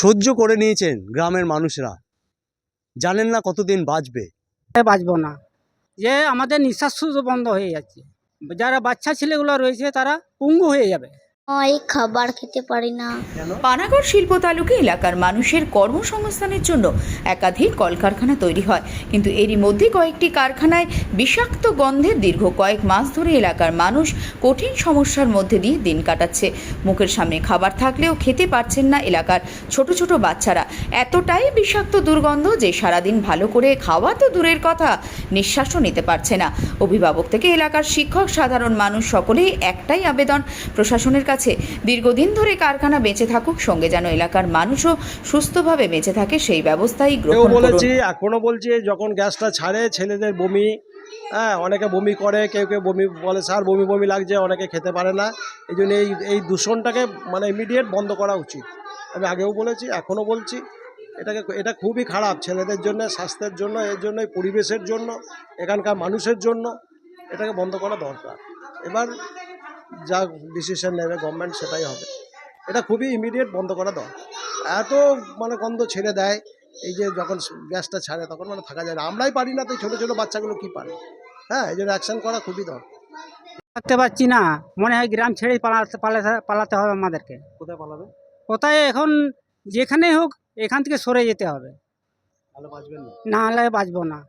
সহ্য করে নিয়েছেন গ্রামের মানুষরা, জানেন না কতদিন বাঁচবে। বাঁচবো না, যে আমাদের নিঃশ্বাস বন্ধ হয়ে যাচ্ছে। যারা বাচ্চা ছেলেগুলো রয়েছে তারা পঙ্গু হয়ে যাবে। এই খাবার খেতে পারি না। পানাগড় শিল্প তালুকে এলাকার মানুষের কর্মসংস্থানের জন্য একাধিক কলকারখানা তৈরি হয়, কিন্তু এরই মধ্যে কয়েকটি কারখানায় বিষাক্ত গন্ধের দীর্ঘ কয়েক মাস ধরে এলাকার মানুষ কঠিন সমস্যার মধ্যে দিয়ে দিন কাটাচ্ছে। মুখের সামনে খাবার থাকলেও খেতে পারছেন না এলাকার ছোট ছোট বাচ্চারা। এতটাই বিষাক্ত দুর্গন্ধ যে সারাদিন ভালো করে খাওয়া তো দূরের কথা, নিঃশ্বাসও নিতে পারছে না। অভিভাবক থেকে এলাকার শিক্ষক, সাধারণ মানুষ সকলেই একটাই আবেদন প্রশাসনের কাছে, দীর্ঘদিন ধরে কারখানা বেঁচে থাকুক, সঙ্গে যেন এলাকার মানুষও সুস্থভাবে বেঁচে থাকে সেই ব্যবস্থাই গ্রহণ করুন। বলেছি, এখনো বলছি, যখন গ্যাসটা ছাড়ে ছেলেদের বমি, অনেকে বমি করে, কেউ কেউ বমি বলে স্যার বমি বমি লাগছে, অনেকে খেতে পারে না। এই জন্য এই দূষণটাকে ইমিডিয়েট বন্ধ করা উচিত। আমি আগেও বলেছি, এখনও বলছি, এটা খুবই খারাপ ছেলেদের জন্য, স্বাস্থ্যের জন্য, এর জন্য, পরিবেশের জন্য, এখানকার মানুষের জন্য। এটাকে বন্ধ করা দরকার। এবার যা ডিসিশন নেবে গভর্নমেন্ট সেটাই হবে। এটা খুবই ইমিডিয়েট বন্ধ করা দরকার। এত গন্ধ ছেড়ে দেয়, এই যে যখন গ্যাসটা ছাড়ে তখন থাকা যায় না। আমরাই পারি না, তো ছোটো ছোটো বাচ্চাগুলো কী পারে? এই জন্য অ্যাকশন করা খুবই দরকার। থাকতে পারছি না, মনে হয় গ্রাম ছেড়েই পালাতে হবে আমাদেরকে। কোথায় পালাবে? কোথায় এখন যেখানে হোক এখান থেকে সরে যেতে হবে, ভালো বাঁচবেন না। না হলে বাঁচবো না।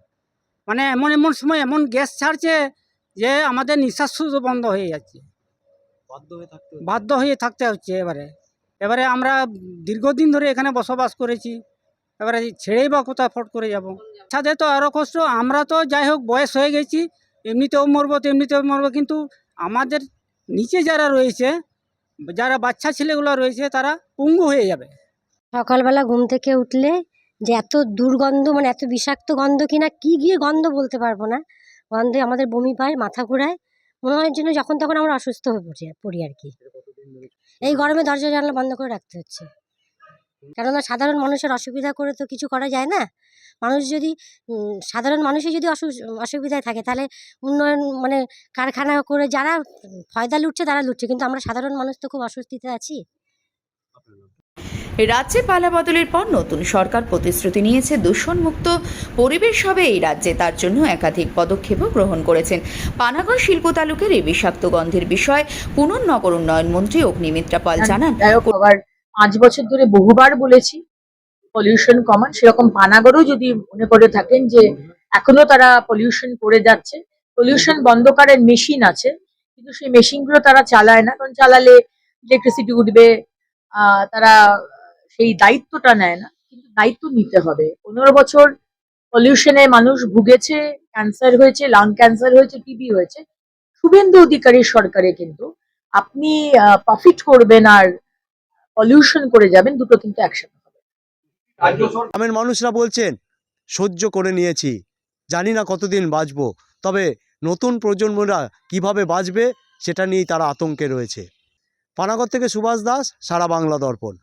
এমন এমন সময় এমন গ্যাস ছাড়ছে যে আমাদের নিঃশ্বাস বন্ধ হয়ে যাচ্ছে, বাধ্য হয়ে থাকতে হচ্ছে। এবারে আমরা দীর্ঘদিন ধরে এখানে বসবাস করেছি, এবারে ছেড়েই বা কোথায় ফট করে যাব। তাদের তো আরও কষ্ট। আমরা তো যাই হোক বয়স হয়ে গেছি, এমনিতেও মরবো কিন্তু আমাদের নিচে যারা রয়েছে, যারা বাচ্চা ছেলেগুলো রয়েছে তারা পঙ্গু হয়ে যাবে। সকালবেলা ঘুম থেকে উঠলে যে এত দুর্গন্ধ, এত বিষাক্ত গন্ধ কিনা কি গিয়ে গন্ধ বলতে পারবো না। গন্ধে আমাদের বমি পায়, মাথা ঘোরায়, মনে হয় জন্য যখন তখন আমরা অসুস্থ হয়ে পড়ি আর কি। এই গরমে দরজা জানলা বন্ধ করে রাখতে হচ্ছে, কেননা সাধারণ মানুষের অসুবিধা করে তো কিছু করা যায় না। সাধারণ মানুষই যদি অসুবিধায় থাকে, তাহলে উন্নয়ন কারখানা করে যারা ফয়দা লুটছে তারা লুটছে, কিন্তু আমরা সাধারণ মানুষ তো খুব অস্বস্তিতে আছি। রাজ্যে পালা বদলের পর নতুন সরকার প্রতিশ্রুতি নিয়েছে দূষণমুক্ত পরিবেশ হবে এই রাজ্যে। তার জন্য একাধিক পদক্ষেপও গ্রহণ করেছেন। পানাগড় শিল্প তালুকের এই বিষাক্ত গন্ধের বিষয়ে পুনর্নগর উন্নয়ন মন্ত্রী অগ্নিমিত্রা পাল জানান, 5 বছর ধরে বহুবার বলেছি পলিউশন কমান। সেরকম পানাগড়ও যদি মনে করে থাকেন যে এখনো তারা পলিউশন করে যাচ্ছে, পলিউশন বন্ধ করার মেশিন আছে, কিন্তু সেই মেশিনগুলো তারা চালায় না, কারণ চালালে ইলেকট্রিসিটি উঠবে, তারা সেই দায়িত্বটা নেয় না। কিন্তু দায়িত্ব নিতে হবে। 15 বছর পলিউশনে মানুষ ভুগেছে, ক্যান্সার হয়েছে, লাং ক্যান্সার হয়েছে, টিবি হয়েছে। শুভেন্দু অধিকারীর সরকারে কিন্তু আপনি প্রফিট করবেন আর পলিউশন করে যাবেন, দুটো কিন্তু একসাথে হবে। গ্রামের মানুষরা বলছেন সহ্য করে নিয়েছি, জানি না কতদিন বাঁচবো, তবে নতুন প্রজন্মরা কিভাবে বাঁচবে সেটা নিয়েই তারা আতঙ্কে রয়েছে। পানাগড় থেকে সুভাষ দাস, সারা বাংলা দর্পণ।